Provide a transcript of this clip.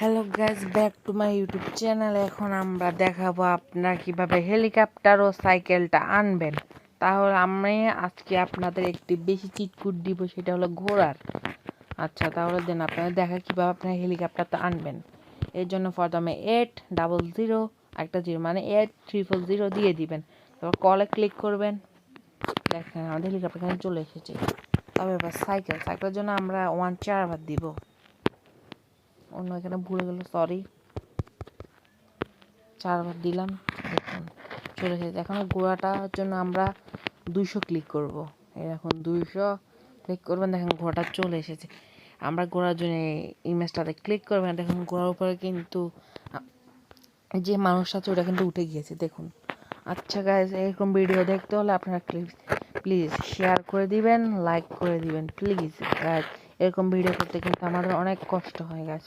Hello guys, back to my YouTube channel. এখন আমরা দেখাবো আপনারা কিভাবে হেলিকপ্টার ও সাইকেলটা আনবেন। তাহলে আমি আজকে আপনাদের একটি বেশি চিটকুট দিব, সেটা হলো ঘোড়ার। আচ্ছা, তাহলে দেন আপনারা দেখা কিভাবে আপনারা হেলিকপ্টারটা আনবেন। এর জন্য প্রথমে 800 একটা 0 মানে 8340 দিয়ে দিবেন। তারপর কলে ক্লিক করবেন। দেখেন আমাদের হেলিকপ্টার এখানে চলে এসেছে। তবে এবার সাইকেলের জন্য আমরা 1 দিব। অন্য এখানে ভুলে গেল, সরি। 4 দিলাম, দেখুন চলে এসেছে। এখন ঘোড়াটার জন্য আমরা 200 ক্লিক করব। এখন 200 ক্লিক করবেন, দেখেন ঘোড়াটা চলে এসেছে। আমরা ঘোড়ার জন্য ইমেজটাতে ক্লিক করবেন, দেখুন ঘোড়ার উপরে কিন্তু যে মানুষটা আছে ওটা কিন্তু উঠে গিয়েছে, দেখুন। আচ্ছা গাইজ, এরকম ভিডিও দেখতে হলে আপনারা প্লিজ শেয়ার করে দিবেন, লাইক করে দিবেন প্লিজ গাইজ। এরকম ভিডিও করতে কিন্তু আমাদের অনেক কষ্ট হয় গাইজ।